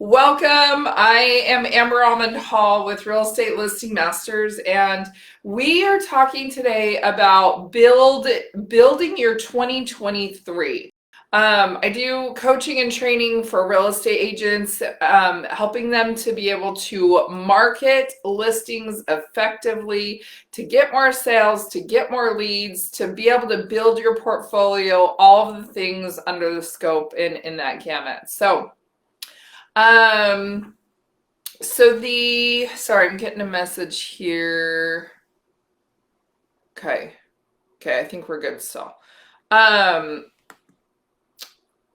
Welcome. I am Amber Almond Hall with Real Estate Listing Masters, and we are talking today about building your 2023. I do coaching and training for real estate agents, helping them to be able to market listings effectively, to get more sales, to get more leads, to be able to build your portfolio, all of the things under the scope in that gamut. Um, sorry, I'm getting a message here. Okay. Okay, I think we're good still. Um,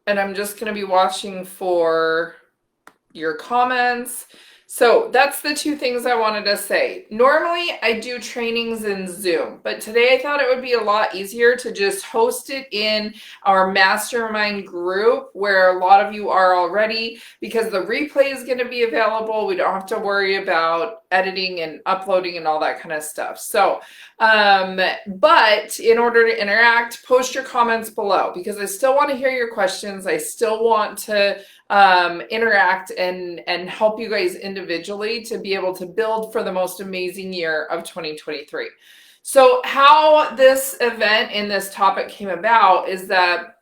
and I'm just going to be watching for your comments. So that's the two things I wanted to say. Normally I do trainings in Zoom, but today I thought it would be a lot easier to just host it in our mastermind group where a lot of you are already, because the replay is going to be available. We don't have to worry about editing and uploading and all that kind of stuff. But in order to interact, post your comments below because I still want to hear your questions. I still want to interact and help you guys individually to be able to build for the most amazing year of 2023. So how this event and this topic came about is that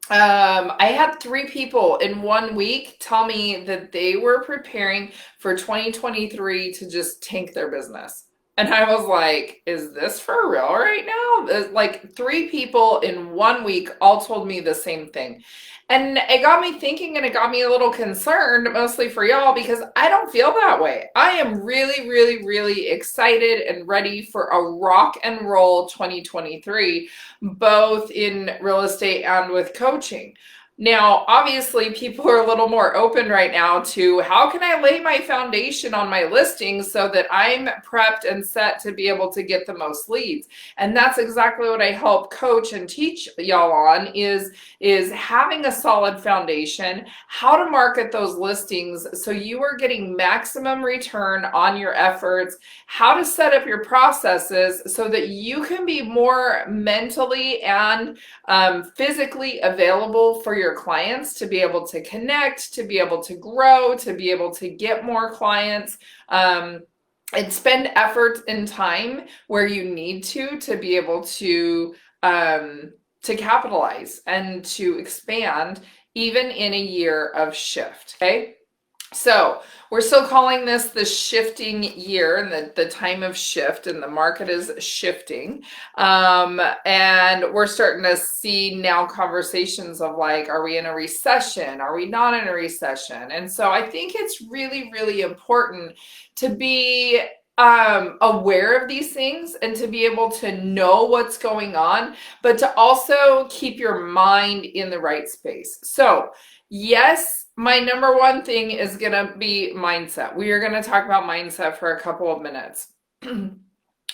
I had 3 people in 1 week tell me that they were preparing for 2023 to just tank their business. And I was like, is this for real right now? Like 3 people in 1 week all told me the same thing. And it got me thinking and it got me a little concerned, mostly for y'all, because I don't feel that way. I am really, really, really excited and ready for a rock and roll 2023, both in real estate and with coaching. Now, obviously, people are a little more open right now to how can I lay my foundation on my listings so that I'm prepped and set to be able to get the most leads. And that's exactly what I help coach and teach y'all on is having a solid foundation, how to market those listings so you are getting maximum return on your efforts, how to set up your processes so that you can be more mentally and physically available for your clients to be able to connect, to be able to grow, to be able to get more clients, and spend effort and time where you need to be able to capitalize and to expand even in a year of shift. Okay. So we're still calling this the shifting year and the time of shift, and the market is shifting. And we're starting to see now conversations of like, are we in a recession? Are we not in a recession? And so I think it's really, really important to be aware of these things and to be able to know what's going on, but to also keep your mind in the right space. So yes, my number one thing is going to be mindset. We are going to talk about mindset for a couple of minutes.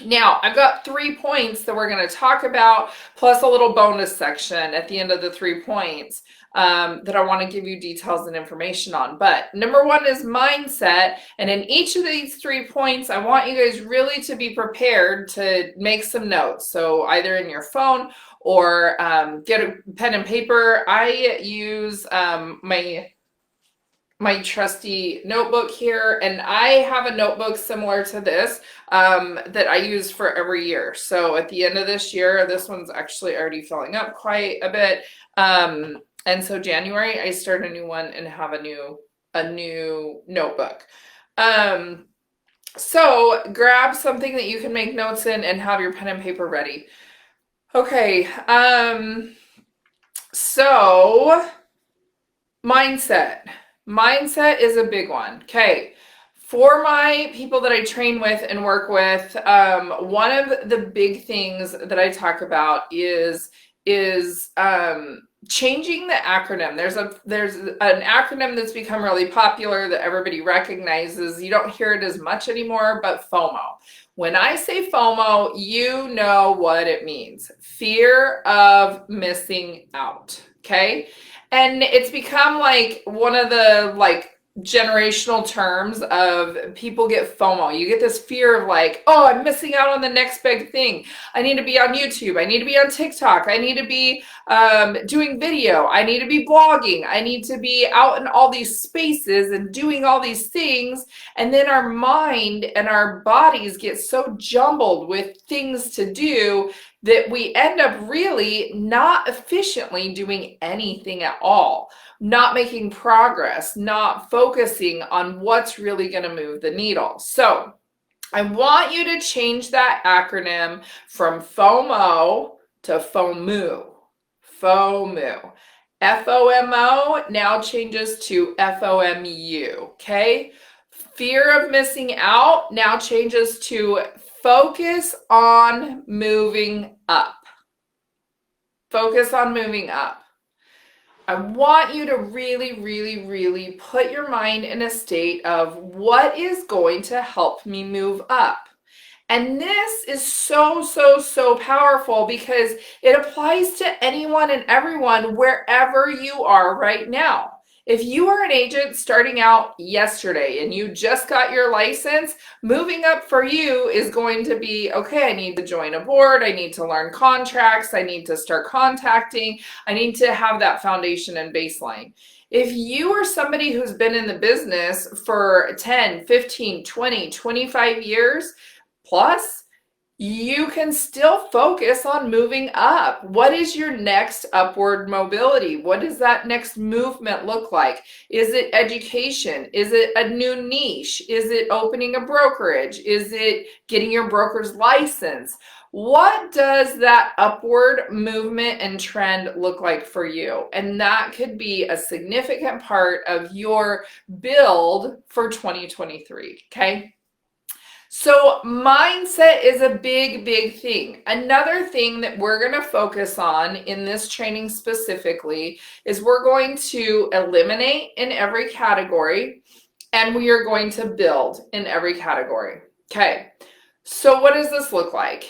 Now, I've got 3 points that we're going to talk about, plus a little bonus section at the end of the 3 points that I want to give you details and information on. But number 1 is mindset. And in each of these 3 points, I want you guys really to be prepared to make some notes. So either in your phone or get a pen and paper. I use my trusty notebook here, and I have a notebook similar to this that I use for every year. So at the end of this year, this one's actually already filling up quite a bit. And so January, I start a new one and have a new notebook. So grab something that you can make notes in and have your pen and paper ready. Okay, so mindset. Mindset is a big one. Okay, for my people that I train with and work with, one of the big things that I talk about is changing the acronym. There's an acronym that's become really popular that everybody recognizes. You don't hear it as much anymore, but FOMO. When I say FOMO, you know what it means. Fear of missing out. Okay. And it's become like one of the generational terms of people get FOMO. You get this fear of like, oh, I'm missing out on the next big thing. I need to be on YouTube. I need to be on TikTok. I need to be doing video. I need to be blogging. I need to be out in all these spaces and doing all these things. And then our mind and our bodies get so jumbled with things to do that we end up really not efficiently doing anything at all, not making progress, not focusing on what's really going to move the needle. So I want you to change that acronym from FOMO to FOMU. FOMU. FOMO now changes to FOMU, okay? Fear of missing out now changes to focus on moving up. Focus on moving up. I want you to really, really, really put your mind in a state of what is going to help me move up. And this is so, so, so powerful because it applies to anyone and everyone wherever you are right now. If you are an agent starting out yesterday and you just got your license, moving up for you is going to be, okay, I need to join a board, I need to learn contracts, I need to start contacting, I need to have that foundation and baseline. If you are somebody who's been in the business for 10, 15, 20, 25 years plus, you can still focus on moving up. What is your next upward mobility? What does that next movement look like? Is it education? Is it a new niche? Is it opening a brokerage? Is it getting your broker's license? What does that upward movement and trend look like for you? And that could be a significant part of your build for 2023, okay? So mindset is a big, big thing. Another thing that we're going to focus on in this training specifically is we're going to eliminate in every category and we are going to build in every category. Okay, so what does this look like?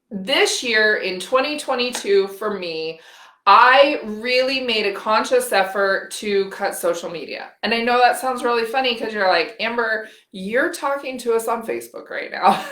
This year in 2022 for me, I really made a conscious effort to cut social media. And I know that sounds really funny because you're like, Amber, you're talking to us on Facebook right now.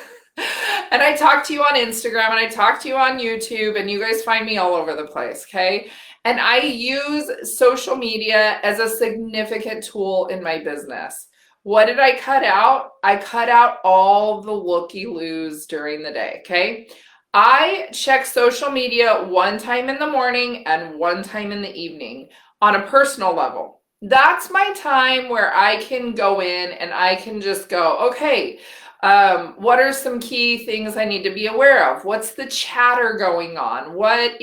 And I talk to you on Instagram and I talk to you on YouTube and you guys find me all over the place, okay? And I use social media as a significant tool in my business. What did I cut out? I cut out all the looky-loos during the day, okay? I check social media one time in the morning and one time in the evening on a personal level. That's my time where I can go in and I can just go, okay, what are some key things I need to be aware of? What's the chatter going on? What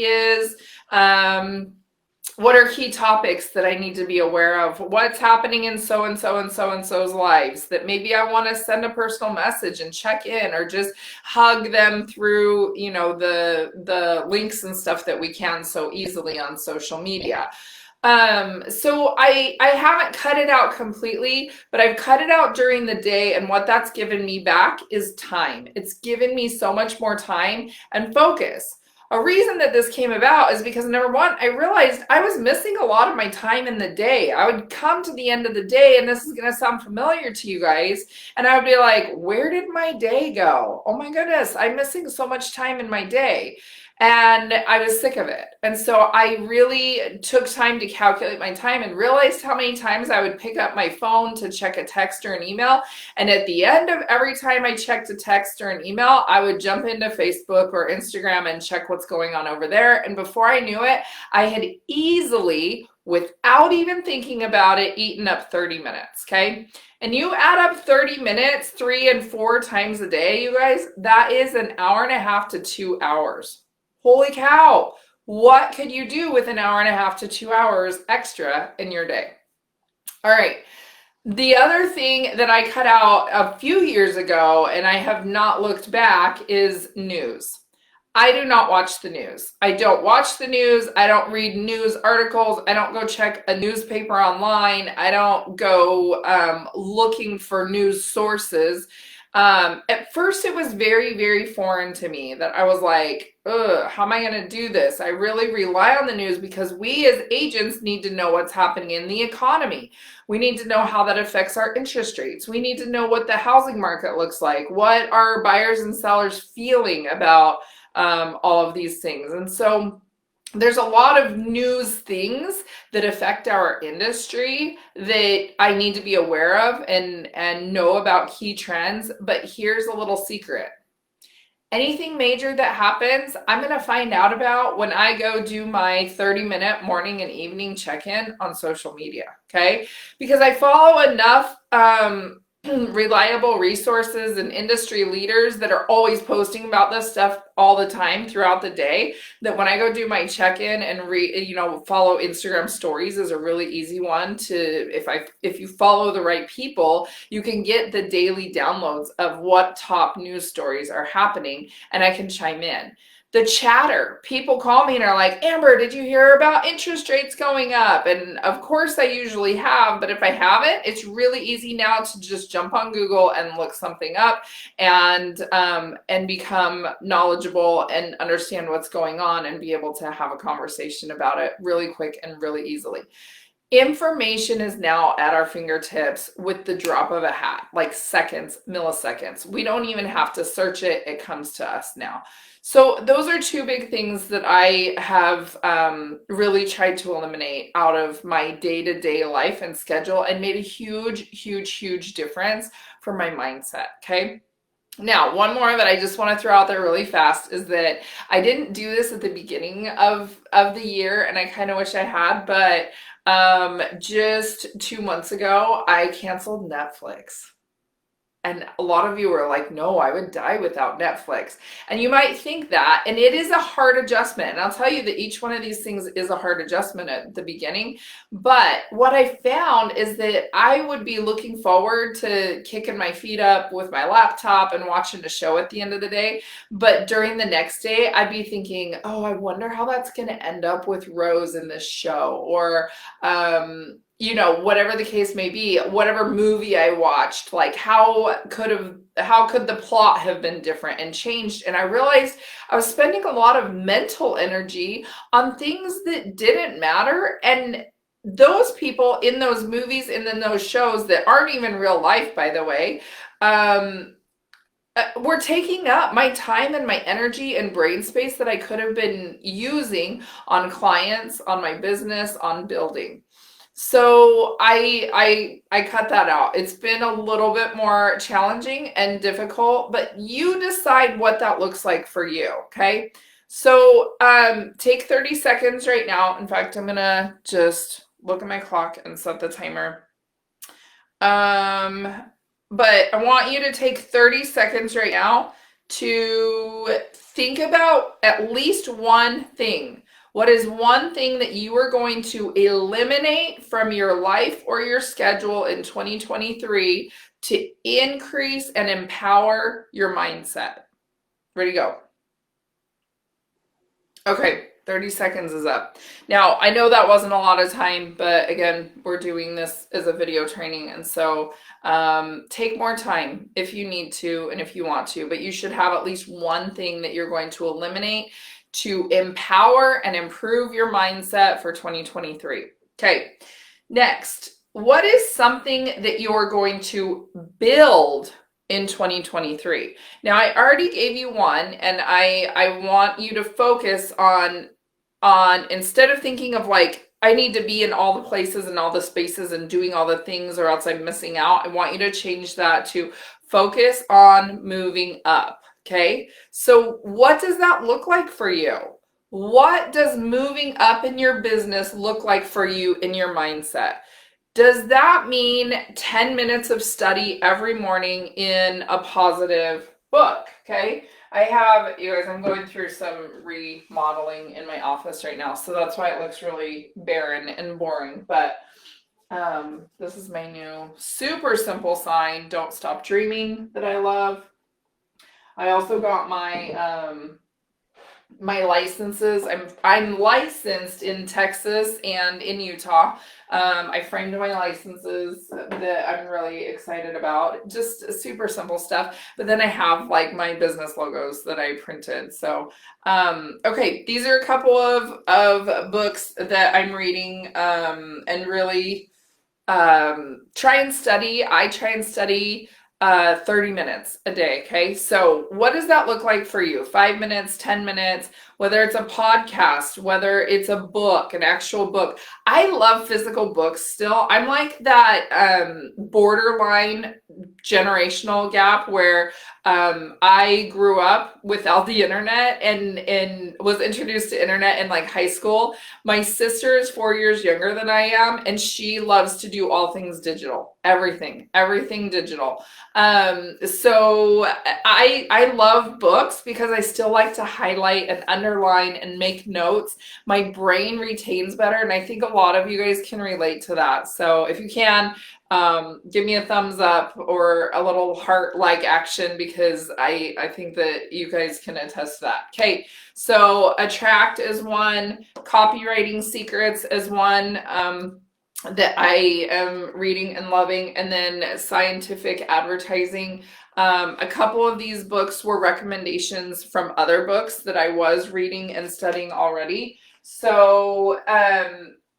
are key topics that I need to be aware of? What's happening in so-and-so and so-and-so's lives that maybe I want to send a personal message and check in or just hug them through, you know, the links and stuff that we can so easily on social media. So I haven't cut it out completely, but I've cut it out during the day, and what that's given me back is time. It's given me so much more time and focus. A reason that this came about is because number one, I realized I was missing a lot of my time in the day. I would come to the end of the day, and this is going to sound familiar to you guys, and I would be like, where did my day go? Oh my goodness, I'm missing so much time in my day. And I was sick of it. And so I really took time to calculate my time and realized how many times I would pick up my phone to check a text or an email. And at the end of every time I checked a text or an email, I would jump into Facebook or Instagram and check what's going on over there. And before I knew it, I had easily, without even thinking about it, eaten up 30 minutes, okay? And you add up 30 minutes 3 and 4 times a day, you guys, that is an hour and a half to 2 hours. Holy cow, what could you do with an hour and a half to 2 hours extra in your day? All right, the other thing that I cut out a few years ago and I have not looked back is news. I do not watch the news. I don't watch the news. I don't read news articles. I don't go check a newspaper online. I don't go looking for news sources. At first, it was very, very foreign to me that I was like, ugh, how am I going to do this? I really rely on the news because we as agents need to know what's happening in the economy. We need to know how that affects our interest rates. We need to know what the housing market looks like. What are buyers and sellers feeling about all of these things? And so there's a lot of news things that affect our industry that I need to be aware of and know about key trends. But here's a little secret. Anything major that happens, I'm going to find out about when I go do my 30-minute morning and evening check-in on social media, okay? Because I follow enough reliable resources and industry leaders that are always posting about this stuff all the time throughout the day, that when I go do my check-in and follow Instagram stories is a really easy one to, if you follow the right people, you can get the daily downloads of what top news stories are happening, and I can chime in. The chatter, people call me and are like, Amber, did you hear about interest rates going up? And of course I usually have, but if I haven't, it's really easy now to just jump on Google and look something up and become knowledgeable and understand what's going on and be able to have a conversation about it really quick and really easily. Information is now at our fingertips with the drop of a hat, like seconds, milliseconds. We don't even have to search it. It comes to us now. So those are two big things that I have really tried to eliminate out of my day-to-day life and schedule, and made a huge, huge, huge difference for my mindset, okay? Now, one more that I just want to throw out there really fast is that I didn't do this at the beginning of the year, and I kind of wish I had, but just 2 months ago, I canceled Netflix. And a lot of you were like, no, I would die without Netflix. And you might think that, and it is a hard adjustment. And I'll tell you that each one of these things is a hard adjustment at the beginning. But what I found is that I would be looking forward to kicking my feet up with my laptop and watching a show at the end of the day. But during the next day, I'd be thinking, oh, I wonder how that's going to end up with Rose in this show. Or, whatever the case may be, whatever movie I watched, like how could the plot have been different and changed? And I realized I was spending a lot of mental energy on things that didn't matter. And those people in those movies and in those shows that aren't even real life, by the way, were taking up my time and my energy and brain space that I could have been using on clients, on my business, on building. So I cut that out. It's been a little bit more challenging and difficult, but you decide what that looks like for you, okay? So take 30 seconds right now. In fact, I'm gonna just look at my clock and set the timer. But I want you to take 30 seconds right now to think about at least one thing. What is one thing that you are going to eliminate from your life or your schedule in 2023 to increase and empower your mindset? Ready to go. Okay, 30 seconds is up. Now, I know that wasn't a lot of time, but again, we're doing this as a video training, and so take more time if you need to and if you want to, but you should have at least one thing that you're going to eliminate to empower and improve your mindset for 2023. Okay, next, what is something that you're going to build in 2023? Now, I already gave you one, and I want you to focus on instead of thinking of like, I need to be in all the places and all the spaces and doing all the things or else I'm missing out. I want you to change that to focus on moving up. Okay, so what does that look like for you? What does moving up in your business look like for you in your mindset? Does that mean 10 minutes of study every morning in a positive book? Okay, I have, you guys, I'm going through some remodeling in my office right now, so that's why it looks really barren and boring. But this is my new super simple sign, Don't Stop Dreaming, that I love. I also got my my licenses. I'm licensed in Texas and in Utah. I framed my licenses that I'm really excited about. Just super simple stuff. But then I have like my business logos that I printed. So okay, these are a couple of books that I'm reading and really try and study. I try and study 30 minutes a day. Okay. So what does that look like for you? 5 minutes, 10 minutes, whether it's a podcast, whether it's a book, an actual book. I love physical books still. I'm like that borderline generational gap where I grew up without the internet and was introduced to internet in like high school. My sister is 4 years younger than I am, and she loves to do all things digital, everything digital. So I love books because I still like to highlight and underline and make notes. My brain retains better, and I think a lot of you guys can relate to that. So if you can, give me a thumbs up or a little heart-like action because I think that you guys can attest to that. Okay, so Attract is one, Copywriting Secrets is one that I am reading and loving, and then Scientific Advertising. A couple of these books were recommendations from other books that I was reading and studying already. So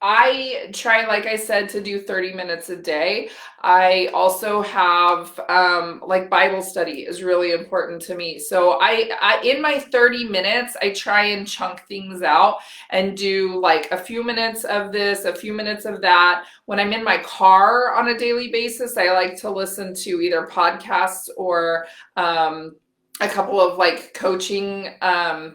I try, like I said, to do 30 minutes a day. I also have like Bible study is really important to me. So I in my 30 minutes, I try and chunk things out and do like a few minutes of this, a few minutes of that. When I'm in my car on a daily basis, I like to listen to either podcasts or a couple of like coaching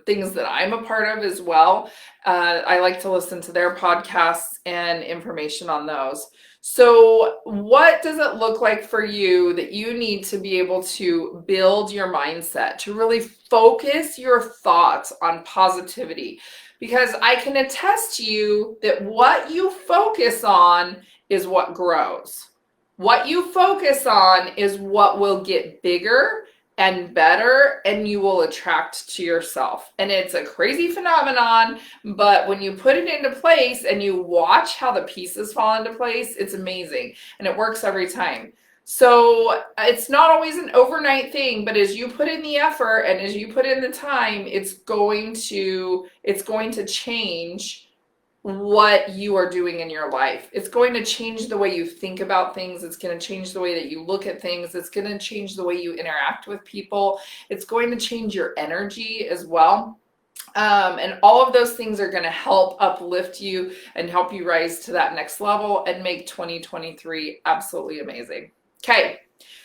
things that I'm a part of as well. I like to listen to their podcasts and information on those. So what does it look like for you that you need to be able to build your mindset, to really focus your thoughts on positivity? Because I can attest to you that what you focus on is what grows. What you focus on is what will get bigger and better, and you will attract to yourself. And it's a crazy phenomenon, but when you put it into place and you watch how the pieces fall into place, it's amazing, and it works every time. So it's not always an overnight thing, but as you put in the effort and as you put in the time, it's going to change what you are doing in your life. It's going to change the way you think about things. It's going to change the way that you look at things. It's going to change the way you interact with people. It's going to change your energy as well. And all of those things are going to help uplift you and help you rise to that next level and make 2023 absolutely amazing. Okay,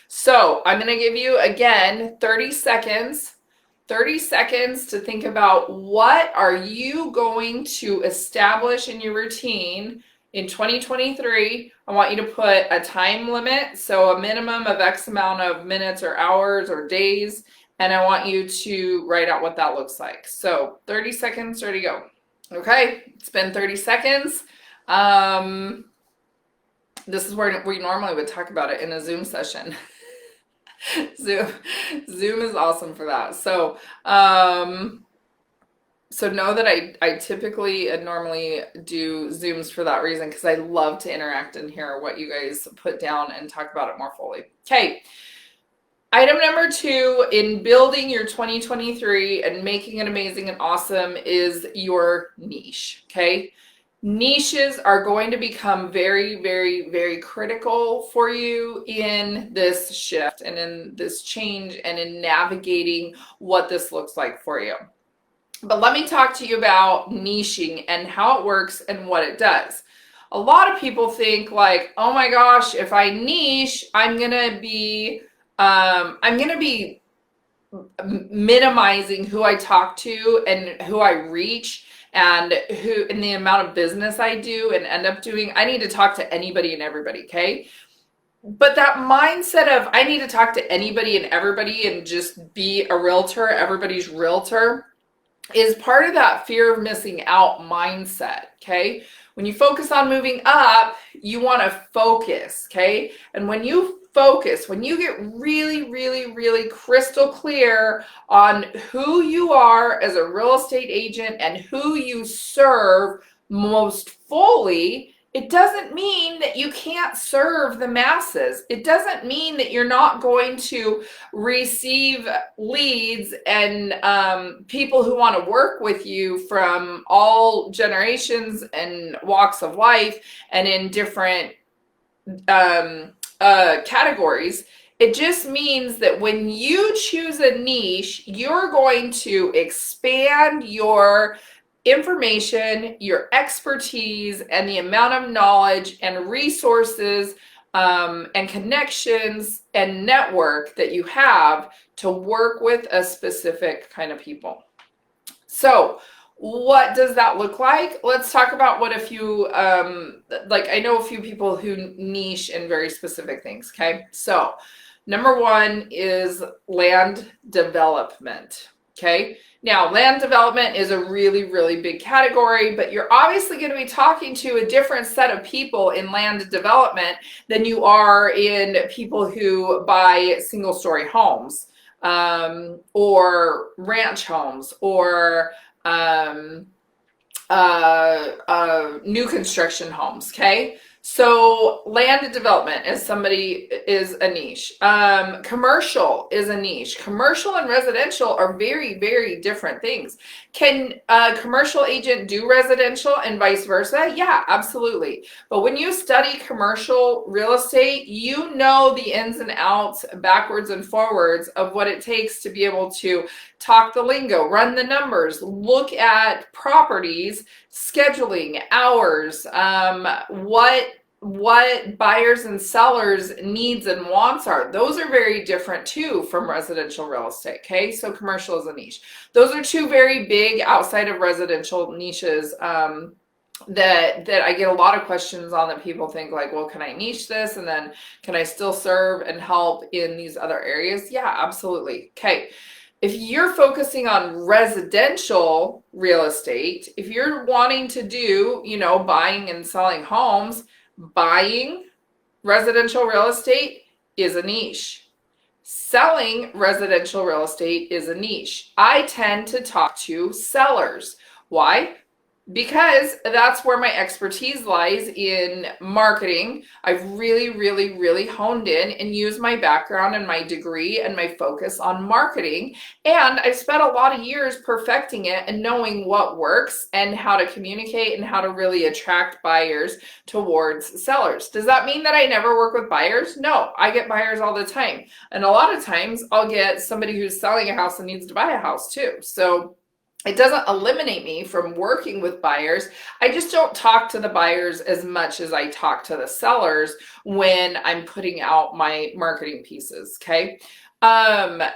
so I'm going to give you again 30 seconds to think about what are you going to establish in your routine in 2023. I want you to put a time limit, so a minimum of X amount of minutes or hours or days, and I want you to write out what that looks like. So 30 seconds, ready to go. Okay, it's been 30 seconds. This is where we normally would talk about it in a Zoom session. Zoom is awesome for that. So so know that I typically and normally do Zooms for that reason, because I love to interact and hear what you guys put down and talk about it more fully. Okay. Item number 2 in building your 2023 and making it amazing and awesome is your niche. Okay. Niches are going to become very, very, very critical for you in this shift and in this change and in navigating what this looks like for you. But let me talk to you about niching and how it works and what it does. A lot of people think like, oh my gosh, if I niche, I'm gonna be minimizing who I talk to and who I reach and the amount of business I do and end up doing. I need to talk to anybody and everybody, okay? But that mindset of I need to talk to anybody and everybody and just be a realtor, everybody's realtor, is part of that fear of missing out mindset, okay? When you focus on moving up, you want to focus, okay? And when you focus, when you get really, really, really crystal clear on who you are as a real estate agent and who you serve most fully, it doesn't mean that you can't serve the masses. It doesn't mean that you're not going to receive leads and people who want to work with you from all generations and walks of life and in different categories. It just means that when you choose a niche, you're going to expand your information, your expertise, and the amount of knowledge and resources and connections and network that you have to work with a specific kind of people. So what does that look like? Let's talk about what a few, I know a few people who niche in very specific things, okay? So number one is land development, okay? Now, land development is a really, really big category, but you're obviously going to be talking to a different set of people in land development than you are in people who buy single-story homes or ranch homes or new construction homes, okay? So land development is a niche. Commercial is a niche. Commercial and residential are very, very different things. Can a commercial agent do residential and vice versa? Yeah, absolutely. But when you study commercial real estate, you know the ins and outs, backwards and forwards of what it takes to be able to talk the lingo, run the numbers, look at properties, scheduling, hours, what buyers and sellers needs and wants are. Those are very different too from residential real estate, okay? So commercial is a niche. Those are two very big outside of residential niches that I get a lot of questions on, that people think like, well, can I niche this? And then can I still serve and help in these other areas? Yeah, absolutely. Okay. If you're focusing on residential real estate, if you're wanting to do, buying and selling homes, buying residential real estate is a niche. Selling residential real estate is a niche. I tend to talk to sellers. Why? Because that's where my expertise lies in marketing. I've really, really, really honed in and used my background and my degree and my focus on marketing. And I've spent a lot of years perfecting it and knowing what works and how to communicate and how to really attract buyers towards sellers. Does that mean that I never work with buyers? No, I get buyers all the time. And a lot of times I'll get somebody who's selling a house and needs to buy a house too. So it doesn't eliminate me from working with buyers. I just don't talk to the buyers as much as I talk to the sellers when I'm putting out my marketing pieces, okay?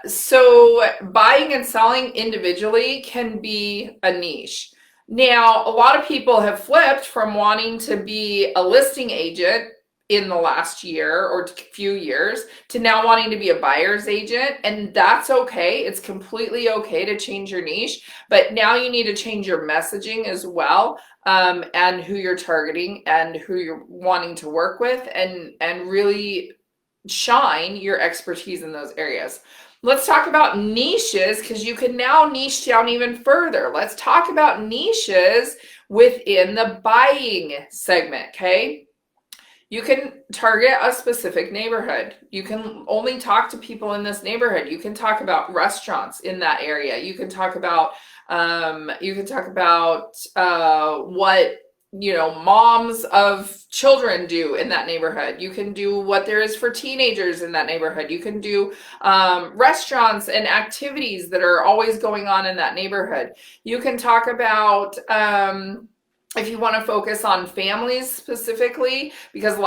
So buying and selling individually can be a niche. Now, a lot of people have flipped from wanting to be a listing agent in the last year or few years to now wanting to be a buyer's agent, and that's okay. It's completely okay to change your niche, but now you need to change your messaging as well, and who you're targeting and who you're wanting to work with, and really shine your expertise in those areas. Let's talk about niches, because you can now niche down even further. Let's talk about niches within the buying segment, okay? You can target a specific neighborhood. You can only talk to people in this neighborhood. You can talk about restaurants in that area. You can talk about what moms of children do in that neighborhood. You can do what there is for teenagers in that neighborhood. You can do restaurants and activities that are always going on in that neighborhood. You can talk about if you want to focus on families specifically, because a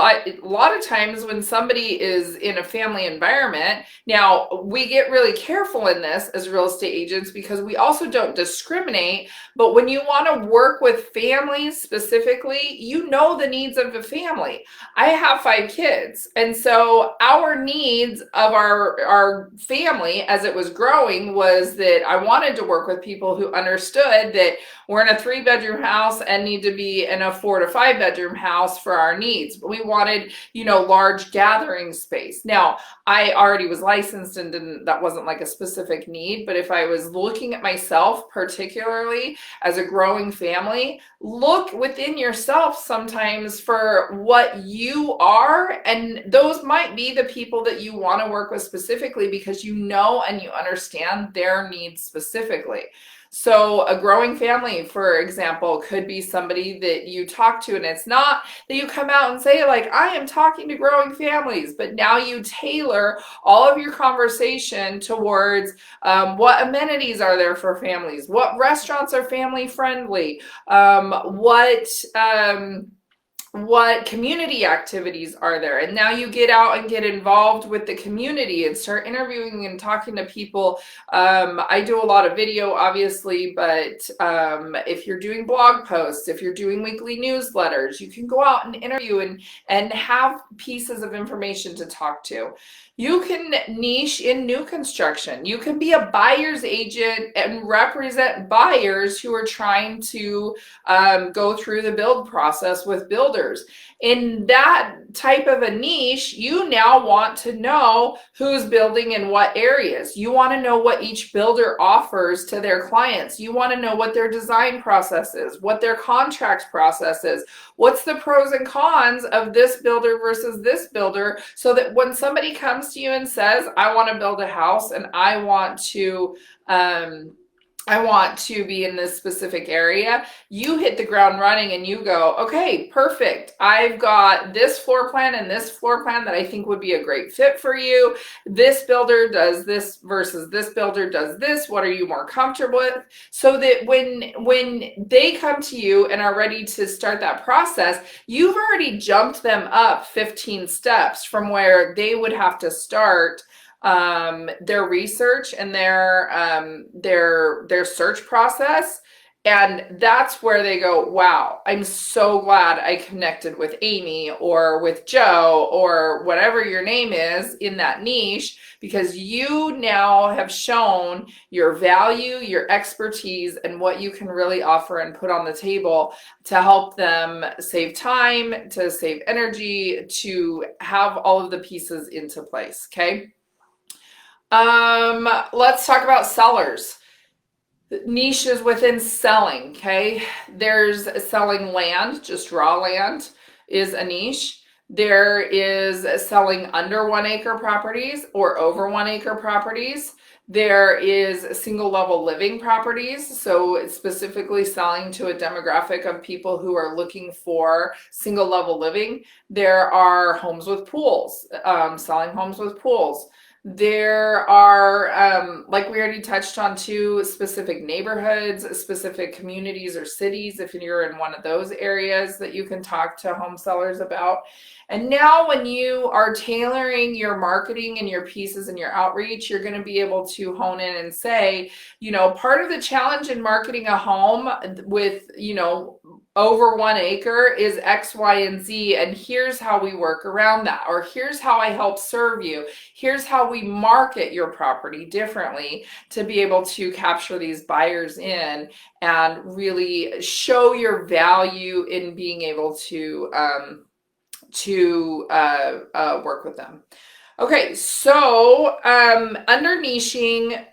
lot of times when somebody is in a family environment, now we get really careful in this as real estate agents because we also don't discriminate, but when you want to work with families specifically, you know the needs of the family. I have 5 kids, and so our needs of our family as it was growing was that I wanted to work with people who understood that we're in a 3-bedroom house and need need to be in a 4 to 5 bedroom house for our needs. But we wanted, you know, large gathering space. Now, I already was licensed and that wasn't like a specific need. But if I was looking at myself, particularly as a growing family, look within yourself sometimes for what you are. And those might be the people that you want to work with specifically because you know and you understand their needs specifically. So a growing family, for example, could be somebody that you talk to, and it's not that you come out and say like, I am talking to growing families, but now you tailor all of your conversation towards what amenities are there for families, what restaurants are family friendly, what community activities are there. And now you get out and get involved with the community and start interviewing and talking to people. I do a lot of video, obviously, but if you're doing blog posts, if you're doing weekly newsletters, you can go out and interview and have pieces of information to talk to. You can niche in new construction. You can be a buyer's agent and represent buyers who are trying to go through the build process with builders. In that type of a niche, you now want to know who's building in what areas. You want to know what each builder offers to their clients. You want to know what their design process is, what their contract process is, what's the pros and cons of this builder versus this builder, so that when somebody comes to you and says, I want to build a house and I want to be in this specific area, you hit the ground running and you go, okay, perfect. I've got this floor plan and this floor plan that I think would be a great fit for you. This builder does this versus this builder does this. What are you more comfortable with? So that when they come to you and are ready to start that process, you've already jumped them up 15 steps from where they would have to start their research and their search process. And that's where they go, wow, I'm so glad I connected with Amy or with Joe or whatever your name is in that niche, because you now have shown your value, your expertise, and what you can really offer and put on the table to help them save time, to save energy, to have all of the pieces into place. Okay. Let's talk about sellers. Niches within selling, okay? There's selling land, just raw land is a niche. There is selling under 1 acre properties or over 1 acre properties. There is single level living properties, so it's specifically selling to a demographic of people who are looking for single level living. There are homes with pools, selling homes with pools. There are, like we already touched on, too, specific neighborhoods, specific communities or cities, if you're in one of those areas that you can talk to home sellers about. And now when you are tailoring your marketing and your pieces and your outreach, you're going to be able to hone in and say, you know, part of the challenge in marketing a home with, you know, over 1 acre is X, Y, and Z, and here's how we work around that, or here's how I help serve you. Here's how we market your property differently to be able to capture these buyers in and really show your value in being able to work with them. Okay, so under niching,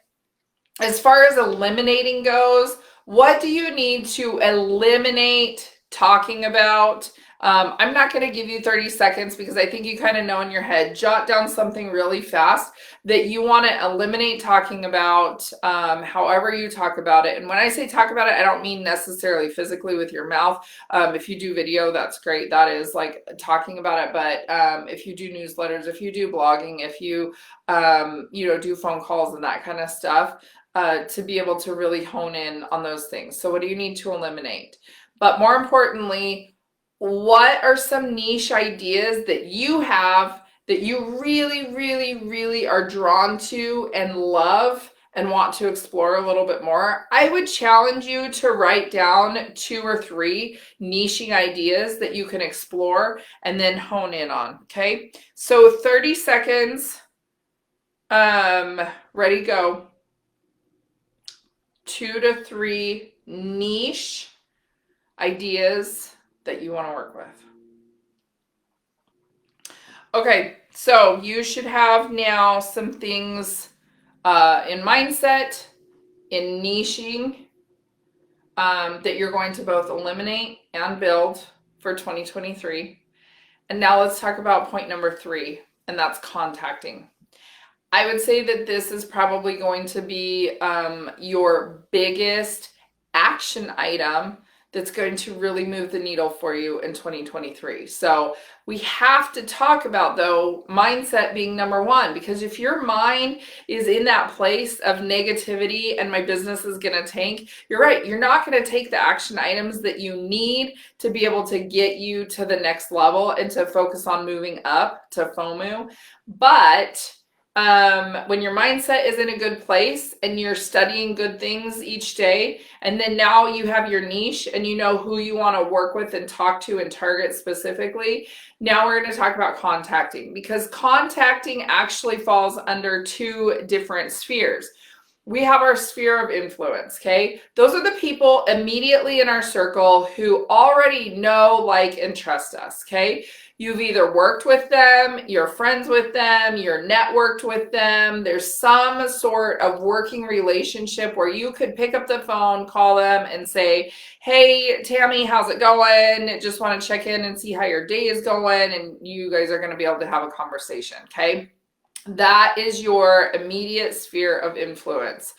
as far as eliminating goes, what do you need to eliminate talking about? I'm not going to give you 30 seconds because I think you kind of know in your head. Jot down something really fast that you want to eliminate talking about, however you talk about it. And when I say talk about it, I don't mean necessarily physically with your mouth. If you do video, that's great. That is like talking about it. But if you do newsletters, if you do blogging, if you, do phone calls and that kind of stuff, to be able to really hone in on those things. So what do you need to eliminate? But more importantly, what are some niche ideas that you have that you really, really, really are drawn to and love and want to explore a little bit more? I would challenge you to write down 2 or 3 niching ideas that you can explore and then hone in on, okay? So 30 seconds, ready, go. 2 to 3 niche ideas that you want to work with. Okay, so you should have now some things in mindset, in niching, that you're going to both eliminate and build for 2023. And now let's talk about point number 3, and that's contacting. I would say that this is probably going to be your biggest action item that's going to really move the needle for you in 2023. So we have to talk about, though, mindset being number 1, because if your mind is in that place of negativity and my business is going to tank, you're right. You're not going to take the action items that you need to be able to get you to the next level and to focus on moving up to FOMO. But when your mindset is in a good place and you're studying good things each day, and then now you have your niche and you know who you want to work with and talk to and target specifically, now we're going to talk about contacting, because contacting actually falls under 2 different spheres. We have our sphere of influence, okay? Those are the people immediately in our circle who already know, like, and trust us, okay? You've either worked with them, you're friends with them, you're networked with them. There's some sort of working relationship where you could pick up the phone, call them and say, hey, Tammy, how's it going? Just want to check in and see how your day is going. And you guys are going to be able to have a conversation, okay? That is your immediate sphere of influence.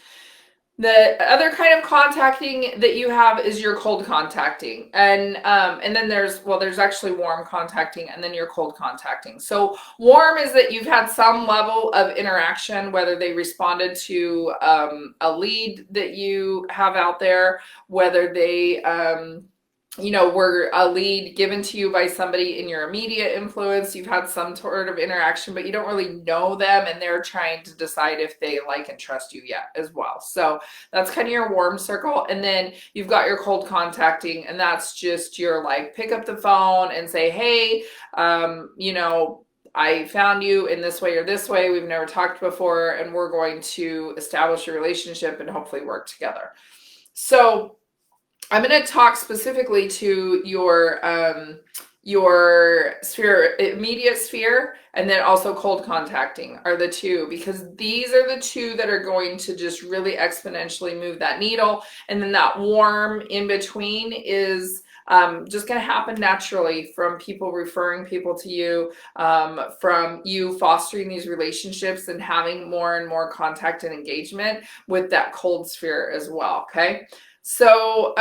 The other kind of contacting that you have is your cold contacting. And then there's actually warm contacting, and then your cold contacting. So warm is that you've had some level of interaction, whether they responded to a lead that you have out there, whether they were a lead given to you by somebody in your immediate influence. You've had some sort of interaction, but you don't really know them, and they're trying to decide if they like and trust you yet as well. So that's kind of your warm circle. And then you've got your cold contacting, and that's just your, like, pick up the phone and say, hey, I found you in this way or this way. We've never talked before, and we're going to establish a relationship and hopefully work together. So I'm going to talk specifically to your sphere, immediate sphere, and then also cold contacting are the 2, because these are the 2 that are going to just really exponentially move that needle. And then that warm in between is just going to happen naturally from people referring people to you, from you fostering these relationships and having more and more contact and engagement with that cold sphere as well. Okay. So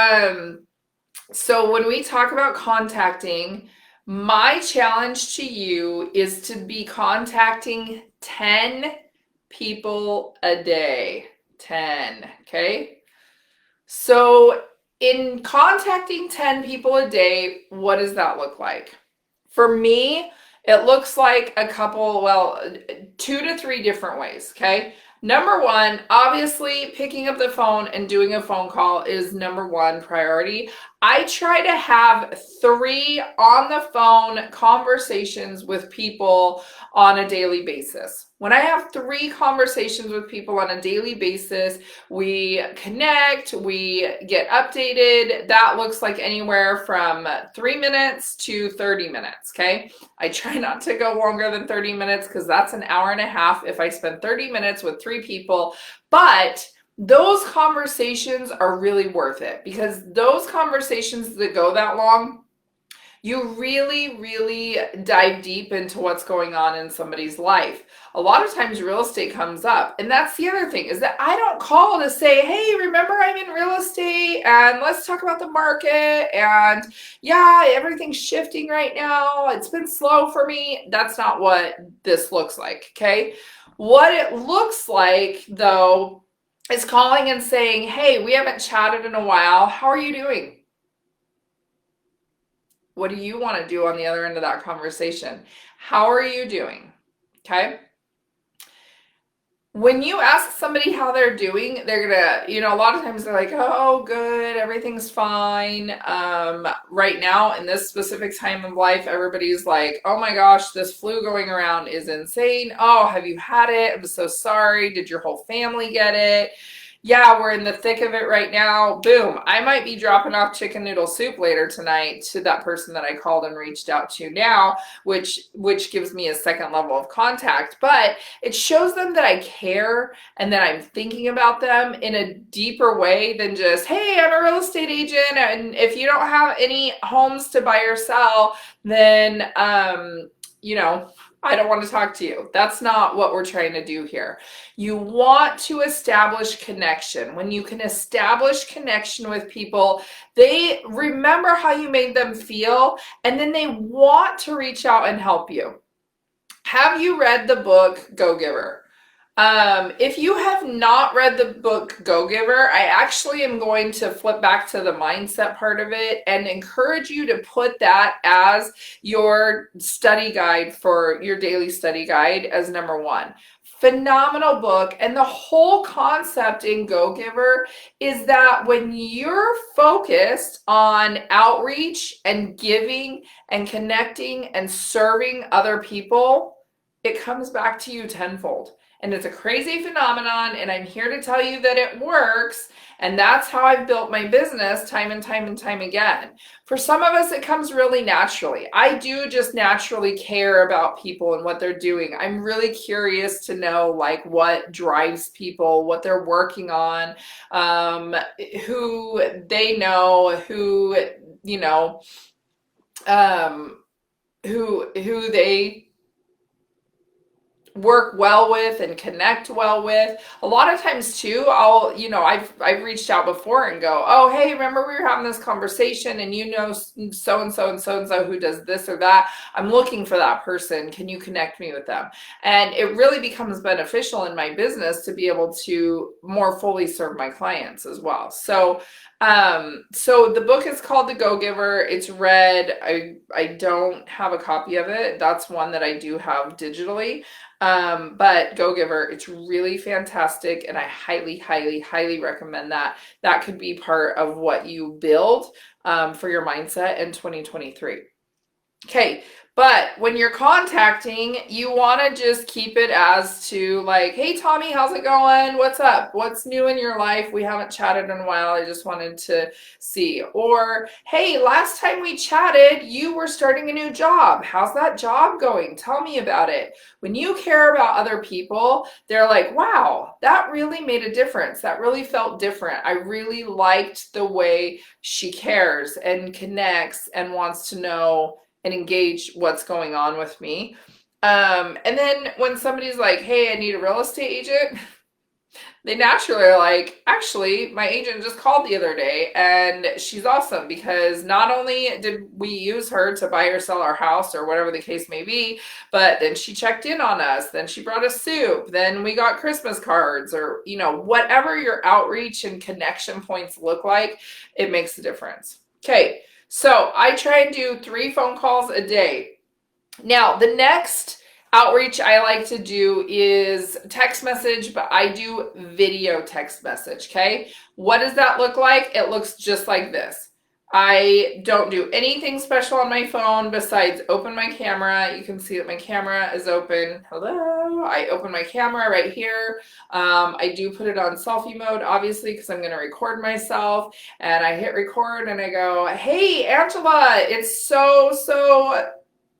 when we talk about contacting, my challenge to you is to be contacting 10 people a day. 10, okay? So in contacting 10 people a day, what does that look like? For me, it looks like 2 to 3 different ways, okay? Number 1, obviously picking up the phone and doing a phone call is number 1 priority. I try to have 3 on the phone conversations with people on a daily basis. When I have 3 conversations with people on a daily basis, we connect, we get updated. That looks like anywhere from 3 minutes to 30 minutes, okay? I try not to go longer than 30 minutes because that's an hour and a half if I spend 30 minutes with 3 people. But those conversations are really worth it, because those conversations that go that long, you really, really dive deep into what's going on in somebody's life. A lot of times real estate comes up. And that's the other thing, is that I don't call to say, hey, remember I'm in real estate and let's talk about the market. And yeah, everything's shifting right now. It's been slow for me. That's not what this looks like, okay? What it looks like, though, is calling and saying, hey, we haven't chatted in a while. How are you doing? What do you want to do on the other end of that conversation? How are you doing? Okay. When you ask somebody how they're doing, they're gonna, a lot of times they're like, oh, good, everything's fine. Right now, in this specific time of life, everybody's like, oh my gosh, this flu going around is insane. Oh, have you had it? I'm so sorry. Did your whole family get it? yeah, we're in the thick of it right now. Boom. I might be dropping off chicken noodle soup later tonight to that person that I called and reached out to now, which gives me a second level of contact. But it shows them that I care and that I'm thinking about them in a deeper way than just, hey, I'm a real estate agent, and if you don't have any homes to buy or sell, then you know, I don't want to talk to you. That's not what we're trying to do here. You want to establish connection. When you can establish connection with people, they remember how you made them feel, and then they want to reach out and help you. Have you read the book Go Giver? If you have not read the book Go Giver, I actually am going to flip back to the mindset part of it and encourage you to put that as your study guide for your daily study guide as number one. Phenomenal book. And the whole concept in Go Giver is that when you're focused on outreach and giving and connecting and serving other people, it comes back to you tenfold. And it's a crazy phenomenon, and I'm here to tell you that it works, and that's how I've built my business time and time and time again. For some of us, it comes really naturally. I do just naturally care about people and what they're doing. I'm really curious to know like what drives people, what they're working on, who they know, who, you know, who they work well with and connect well with. A lot of times too, I've reached out before and go, oh, hey, remember we were having this conversation and you know so and so and so and so who does this or that. I'm looking for that person. Can you connect me with them? And it really becomes beneficial in my business to be able to more fully serve my clients as well. So the book is called The Go Giver. It's read. I don't have a copy of it. That's one that I do have digitally. But Go Giver, it's really fantastic, and I highly, highly, highly recommend that. That could be part of what you build for your mindset in 2023. Okay, but when you're contacting, you want to just keep it as to like, hey, Tommy, how's it going? What's up? What's new in your life? We haven't chatted in a while. I just wanted to see. Or, hey, last time we chatted, you were starting a new job. How's that job going? Tell me about it. When you care about other people, they're like, wow, that really made a difference. That really felt different. I really liked the way she cares and connects and wants to know and engage what's going on with me. And then when somebody's like, hey, I need a real estate agent, they naturally are like, actually, my agent just called the other day and she's awesome because not only did we use her to buy or sell our house or whatever the case may be, but then she checked in on us, then she brought us soup, then we got Christmas cards, or, you know, whatever your outreach and connection points look like, it makes a difference. Okay. So I try and do 3 phone calls a day. Now, the next outreach I like to do is text message, but I do video text message, okay? What does that look like? It looks just like this. I don't do anything special on my phone besides open my camera. You can see that my camera is open. Hello. I open my camera right here. I do put it on selfie mode, obviously, because I'm going to record myself. And I hit record and I go, hey, Angela, it's so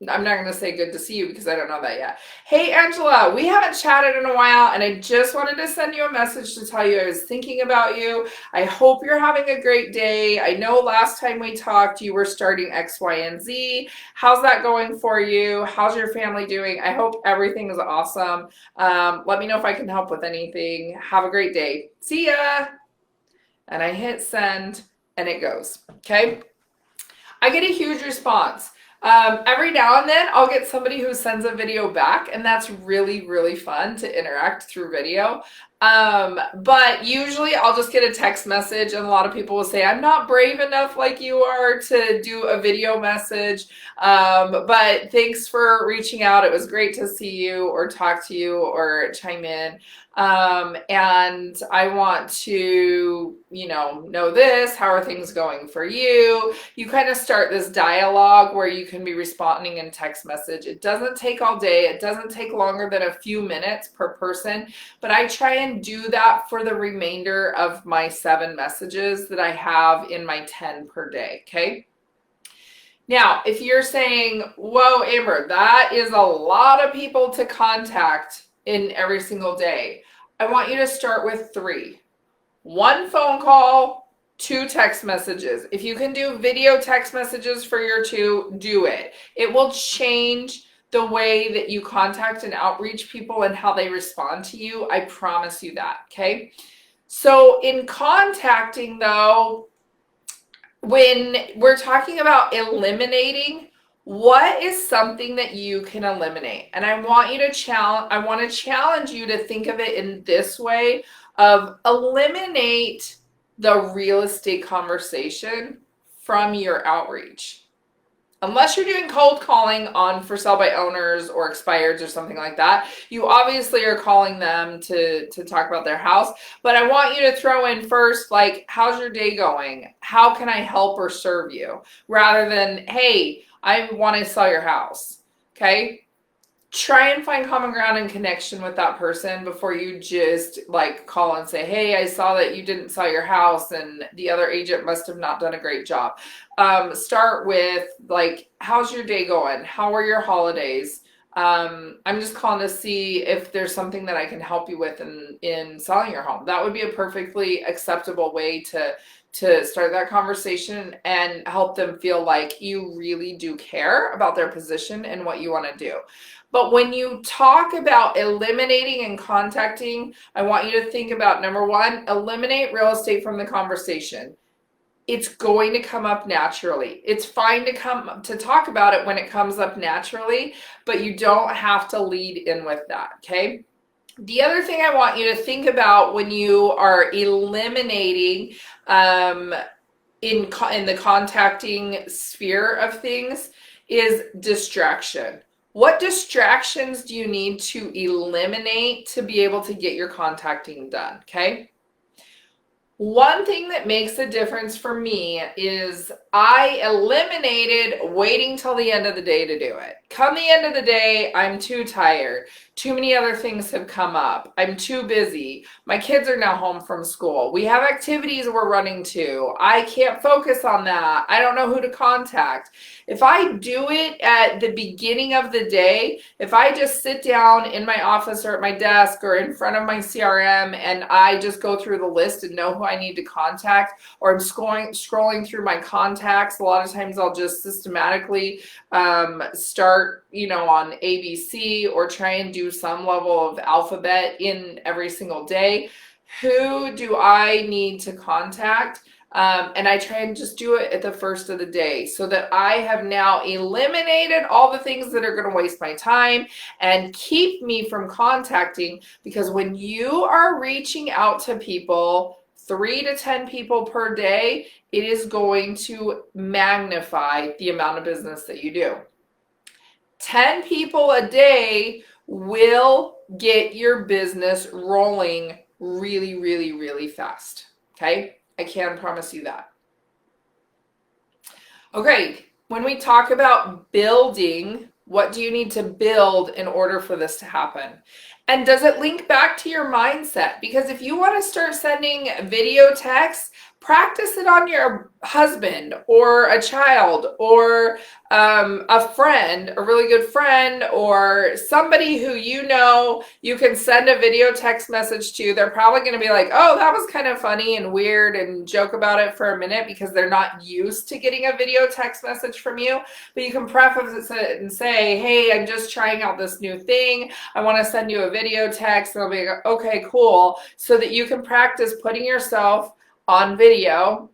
I'm not going to say good to see you because I don't know that yet. Hey, Angela, we haven't chatted in a while, and I just wanted to send you a message to tell you I was thinking about you. I hope you're having a great day. I know last time we talked, you were starting X, Y, and Z. How's that going for you? How's your family doing? I hope everything is awesome. Let me know if I can help with anything. Have a great day. See ya. And I hit send, and it goes. Okay. I get a huge response. Every now and then I'll get somebody who sends a video back, and that's really, really fun to interact through video. But usually I'll just get a text message, and a lot of people will say, I'm not brave enough like you are to do a video message. But thanks for reaching out. It was great to see you or talk to you or chime in. And I want to, know this, how are things going for you? You kind of start this dialogue where you can be responding in text message. It doesn't take all day. It doesn't take longer than a few minutes per person, but I try and and do that for the remainder of my 7 messages that I have in my 10 per day, okay? Now, if you're saying, whoa, Amber, that is a lot of people to contact in every single day, I want you to start with 3. 1 phone call, 2 text messages. If you can do video text messages for your 2, do it. It will change the way that you contact and outreach people and how they respond to you. I promise you that, okay? So in contacting though, when we're talking about eliminating, what is something that you can eliminate? And I want to challenge you to think of it in this way of eliminate the real estate conversation from your outreach. Unless you're doing cold calling on for sale by owners or expireds or something like that, you obviously are calling them to talk about their house. But I want you to throw in first, like, how's your day going? How can I help or serve you? Rather than, hey, I want to sell your house. Okay? Try and find common ground and connection with that person before you just like call and say, hey, I saw that you didn't sell your house and the other agent must have not done a great job. Start with like, how's your day going? How are your holidays? I'm just calling to see if there's something that I can help you with in selling your home. That would be a perfectly acceptable way to start that conversation and help them feel like you really do care about their position and what you want to do. But when you talk about eliminating and contacting, I want you to think about, number 1, eliminate real estate from the conversation. It's going to come up naturally. It's fine to talk about it when it comes up naturally, but you don't have to lead in with that, okay? The other thing I want you to think about when you are eliminating in the contacting sphere of things is distraction. What distractions do you need to eliminate to be able to get your contacting done, okay? One thing that makes a difference for me is I eliminated waiting till the end of the day to do it. Come the end of the day, I'm too tired. Too many other things have come up. I'm too busy. My kids are now home from school. We have activities we're running to. I can't focus on that. I don't know who to contact. If I do it at the beginning of the day, if I just sit down in my office or at my desk or in front of my CRM and I just go through the list and know who I need to contact, or I'm scrolling through my contacts, a lot of times I'll just systematically start, on ABC or try and do some level of alphabet in every single day. Who do I need to contact? And I try and just do it at the first of the day so that I have now eliminated all the things that are going to waste my time and keep me from contacting, because when you are reaching out to people, 3 to 10 people per day, it is going to magnify the amount of business that you do. 10 people a day will get your business rolling really, really, really fast. Okay? I can promise you that. Okay, when we talk about building, what do you need to build in order for this to happen? And does it link back to your mindset? Because if you want to start sending video texts, practice it on your husband or a child or a friend, a really good friend, or somebody who you can send a video text message to. They're probably going to be like, oh, that was kind of funny and weird, and joke about it for a minute because they're not used to getting a video text message from you. But you can preface it and say, hey, I'm just trying out this new thing. I want to send you a video text. And they'll be like, okay, cool. So that you can practice putting yourself on video,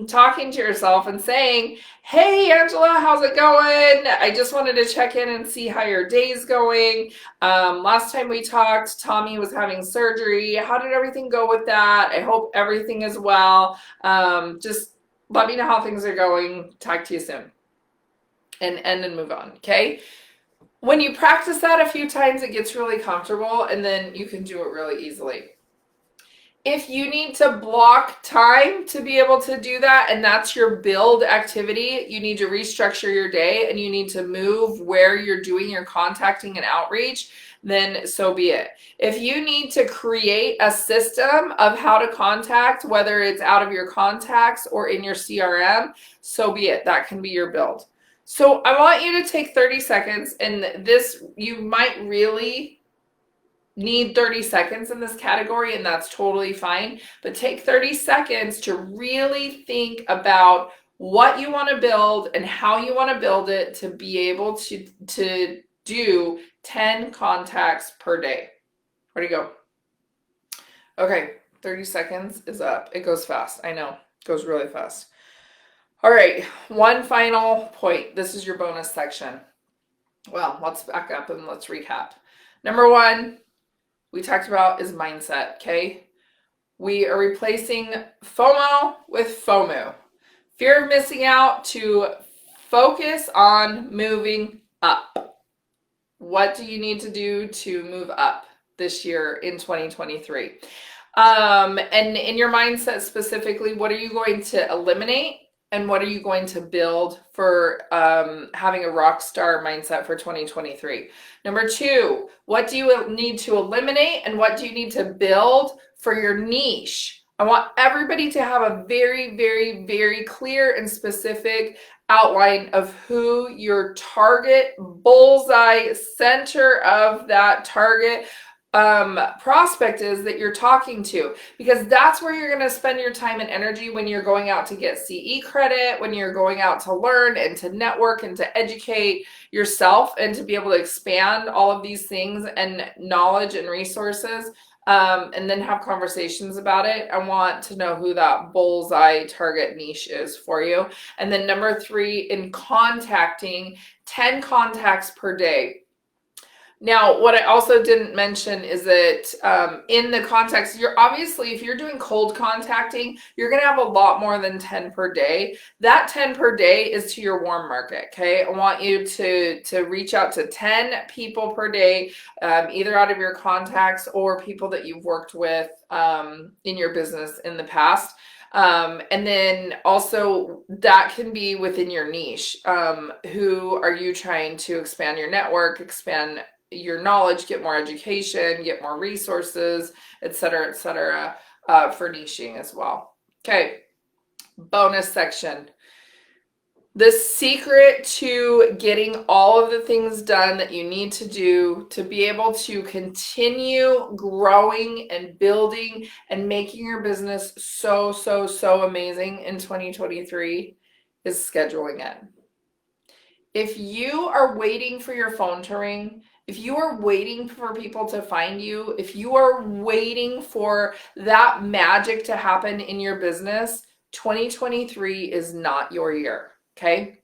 talking to yourself and saying, hey, Angela, how's it going? I just wanted to check in and see how your day's going. Last time we talked, Tommy was having surgery. How did everything go with that? I hope everything is well. Just let me know how things are going. Talk to you soon. And end and move on, okay? When you practice that a few times, it gets really comfortable, and then you can do it really easily. If you need to block time to be able to do that, and that's your build activity, you need to restructure your day and you need to move where you're doing your contacting and outreach, then so be it. If you need to create a system of how to contact, whether it's out of your contacts or in your CRM, so be it. That can be your build. So I want you to take 30 seconds, and this, you might really need 30 seconds in this category, and that's totally fine. But take 30 seconds to really think about what you want to build and how you want to build it to be able to do 10 contacts per day. Where'd you go? Okay, 30 seconds is up. It goes fast. I know, it goes really fast. All right, one final point. This is your bonus section. Well, let's back up and let's recap. Number one, we talked about is mindset, okay? We are replacing FOMO with FOMO. Fear of missing out, to focus on moving up. What do you need to do to move up this year in 2023? And in your mindset specifically, what are you going to eliminate? And what are you going to build for having a rock star mindset for 2023? Number two, what do you need to eliminate and what do you need to build for your niche? I want everybody to have a very, very, very clear and specific outline of who your target bullseye center of that target prospect is that you're talking to, because that's where you're going to spend your time and energy when you're going out to get CE credit, when you're going out to learn and to network and to educate yourself and to be able to expand all of these things and knowledge and resources, and then have conversations about it. I want to know who that bullseye target niche is for you. And then number three, in contacting, 10 contacts per day. Now, what I also didn't mention is that in the context, you're obviously, if you're doing cold contacting, you're going to have a lot more than 10 per day. That 10 per day is to your warm market, okay? I want you to reach out to 10 people per day, either out of your contacts or people that you've worked with in your business in the past. And then also that can be within your niche. Who are you trying to expand your network, expand your knowledge, get more education, get more resources, et cetera, for niching as well. Okay, bonus section. The secret to getting all of the things done that you need to do to be able to continue growing and building and making your business so amazing in 2023 is scheduling it. If you are waiting for your phone to ring, if you are waiting for people to find you, if you are waiting for that magic to happen in your business, 2023 is not your year, okay?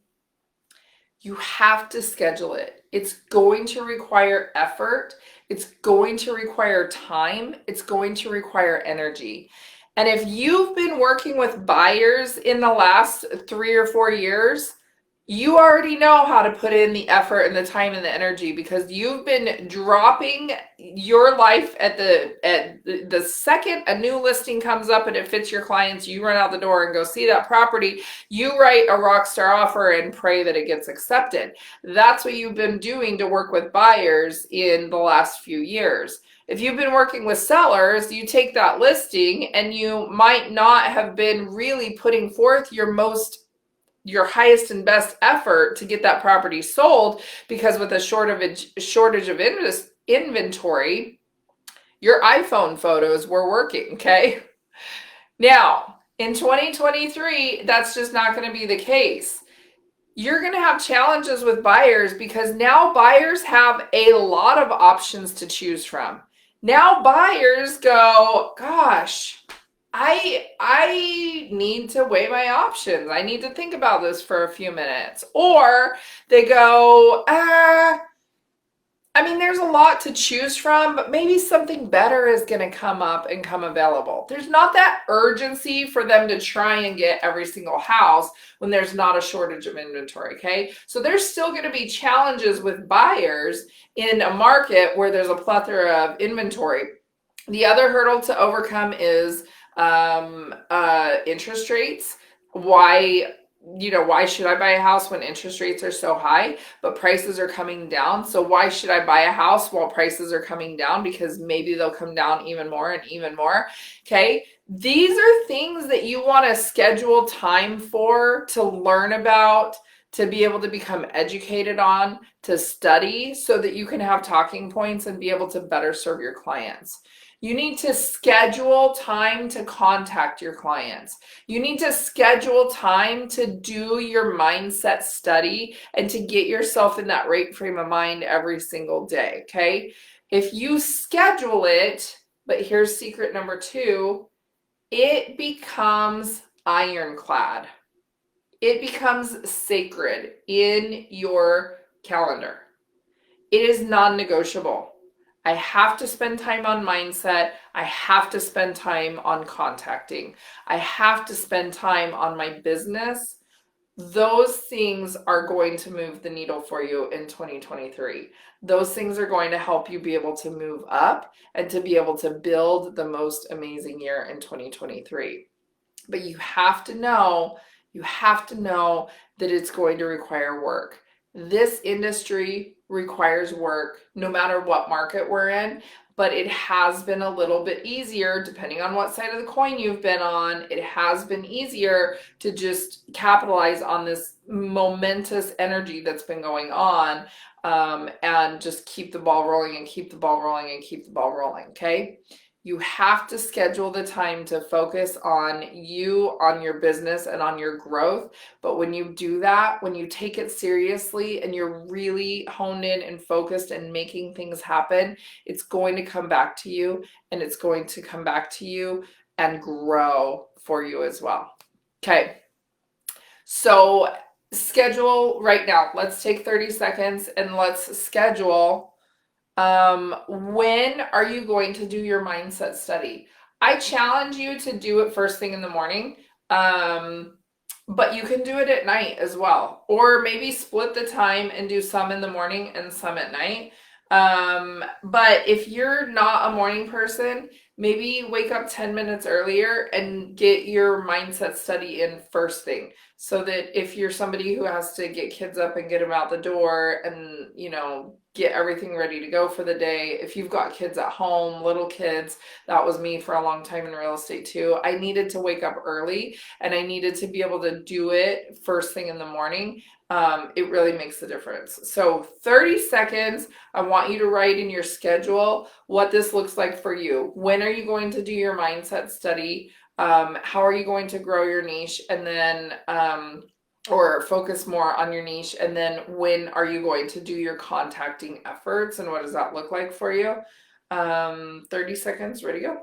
You have to schedule it. It's going to require effort. It's going to require time. It's going to require energy. And if you've been working with buyers in the last 3 or 4 years, you already know how to put in the effort and the time and the energy, because you've been dropping your life at the second a new listing comes up and it fits your clients, you run out the door and go see that property. You write a rock star offer and pray that it gets accepted. That's what you've been doing to work with buyers in the last few years. If you've been working with sellers, you take that listing and you might not have been really putting forth your highest and best effort to get that property sold, because with a shortage of inventory, your iPhone photos were working, okay? Now, in 2023, that's just not going to be the case. You're going to have challenges with buyers because now buyers have a lot of options to choose from. Now buyers go, gosh, I need to weigh my options. I need to think about this for a few minutes. Or they go, there's a lot to choose from, but maybe something better is going to come up and come available. There's not that urgency for them to try and get every single house when there's not a shortage of inventory, okay? So there's still going to be challenges with buyers in a market where there's a plethora of inventory. The other hurdle to overcome is interest rates. Why why should I buy a house when interest rates are so high, but prices are coming down? So why should I buy a house while prices are coming down? Because maybe they'll come down even more and even more. Okay. These are things that you want to schedule time for, to learn about, to be able to become educated on, to study, so that you can have talking points and be able to better serve your clients. You need to schedule time to contact your clients. You need to schedule time to do your mindset study and to get yourself in that right frame of mind every single day, okay? If you schedule it, but here's secret number 2, it becomes ironclad. It becomes sacred in your calendar. It is non-negotiable. I have to spend time on mindset. I have to spend time on contacting. I have to spend time on my business. Those things are going to move the needle for you in 2023. Those things are going to help you be able to move up and to be able to build the most amazing year in 2023. But you have to know that it's going to require work. This industry requires work no matter what market we're in, but it has been a little bit easier depending on what side of the coin you've been on. It has been easier to just capitalize on this momentous energy that's been going on, and just keep the ball rolling and keep the ball rolling and keep the ball rolling, okay? You have to schedule the time to focus on you, on your business, and on your growth. But when you do that, when you take it seriously and you're really honed in and focused and making things happen, it's going to come back to you, and it's going to come back to you and grow for you as well. Okay. So schedule right now. Let's take 30 seconds and let's schedule. When are you going to do your mindset study? I challenge you to do it first thing in the morning, but you can do it at night as well, or maybe split the time and do some in the morning and some at night. But if you're not a morning person, maybe wake up 10 minutes earlier and get your mindset study in first thing, so that if you're somebody who has to get kids up and get them out the door and, get everything ready to go for the day. If you've got kids at home, little kids, that was me for a long time in real estate too. I needed to wake up early and I needed to be able to do it first thing in the morning. It really makes a difference. So 30 seconds, I want you to write in your schedule what this looks like for you. When are you going to do your mindset study? How are you going to grow your niche? And then, or focus more on your niche, and then when are you going to do your contacting efforts, and what does that look like for you? 30 seconds, ready to go.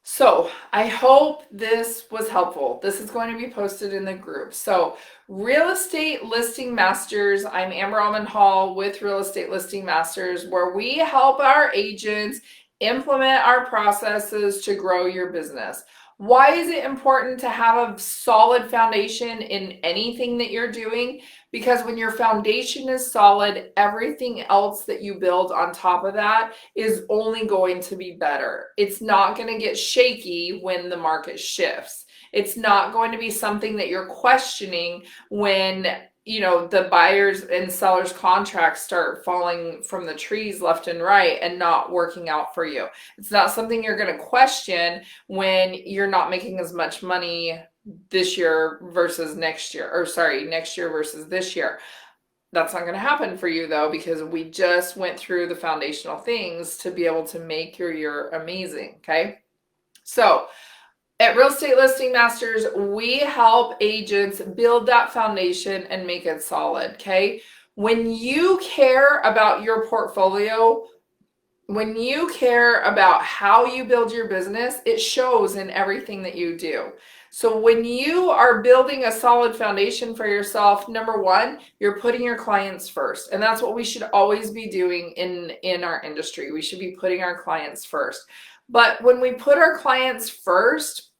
So I hope this was helpful. This is going to be posted in the group. So Real Estate Listing Masters, I'm Amber Almond-Hall with Real Estate Listing Masters, where we help our agents implement our processes to grow your business. Why is it important to have a solid foundation in anything that you're doing? Because when your foundation is solid, everything else that you build on top of that is only going to be better. It's not going to get shaky when the market shifts. It's not going to be something that you're questioning when the buyers and sellers contracts start falling from the trees left and right and not working out for you. It's not something you're going to question when you're not making as much money this year versus next year, or next year versus this year. That's not going to happen for you though, because we just went through the foundational things to be able to make your year amazing. Okay. So at Real Estate Listing Masters, we help agents build that foundation and make it solid, okay? When you care about your portfolio, when you care about how you build your business, it shows in everything that you do. So when you are building a solid foundation for yourself, number one, you're putting your clients first. And that's what we should always be doing in our industry. We should be putting our clients first. But when we put our clients first,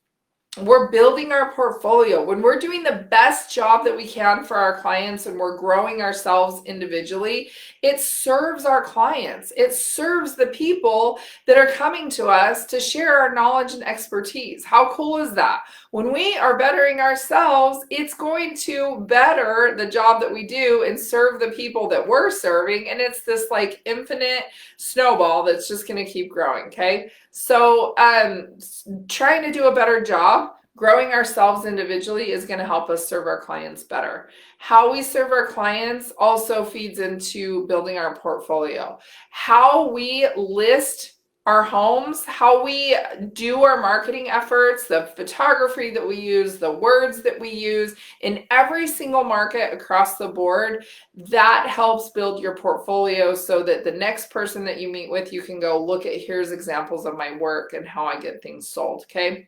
we're building our portfolio, when we're doing the best job that we can for our clients and we're growing ourselves individually, it serves our clients. It serves the people that are coming to us to share our knowledge and expertise. How cool is that? When we are bettering ourselves, it's going to better the job that we do and serve the people that we're serving. And it's this like infinite snowball that's just going to keep growing. Okay. So, trying to do a better job growing ourselves individually is going to help us serve our clients better. How we serve our clients also feeds into building our portfolio. How we list our homes, how we do our marketing efforts, the photography that we use, the words that we use in every single market across the board, that helps build your portfolio so that the next person that you meet with, you can go, look at, here's examples of my work and how I get things sold, okay?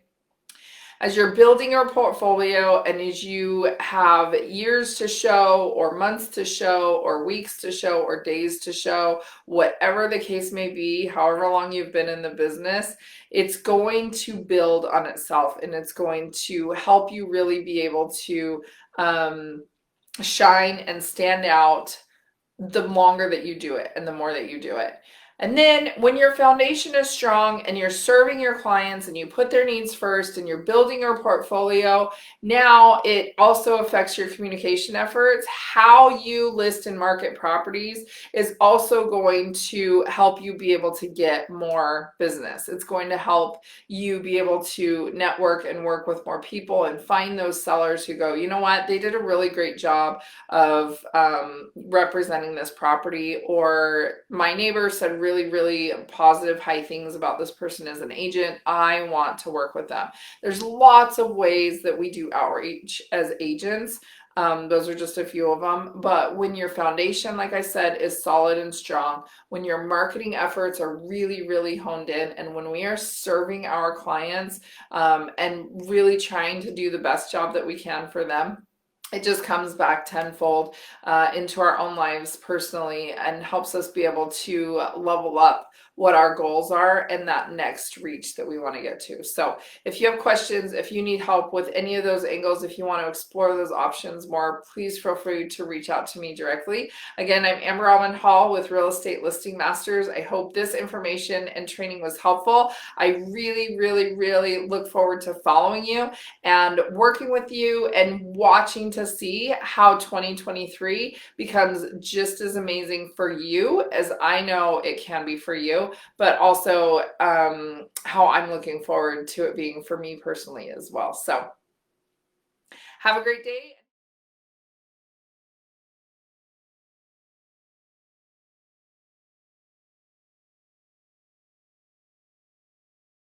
As you're building your portfolio and as you have years to show or months to show or weeks to show or days to show, whatever the case may be, however long you've been in the business, it's going to build on itself and it's going to help you really be able to shine and stand out the longer that you do it and the more that you do it. And then when your foundation is strong and you're serving your clients and you put their needs first and you're building your portfolio, now it also affects your communication efforts. How you list and market properties is also going to help you be able to get more business. It's going to help you be able to network and work with more people and find those sellers who go, you know what, they did a really great job of representing this property, or my neighbor said really positive high things about this person as an agent. I want to work with them. There's lots of ways that we do outreach as agents. Those are just a few of them. But when your foundation, like I said, is solid and strong, when your marketing efforts are really honed in, and when we are serving our clients and really trying to do the best job that we can for them, it just comes back tenfold into our own lives personally and helps us be able to level up what our goals are and that next reach that we want to get to. So if you have questions, if you need help with any of those angles, if you want to explore those options more, please feel free to reach out to me directly. Again, I'm Amber Almond Hall with Real Estate Listing Masters. I hope this information and training was helpful. I really look forward to following you and working with you and watching to see how 2023 becomes just as amazing for you as I know it can be for you, but also how I'm looking forward to it being for me personally as well. So have a great day.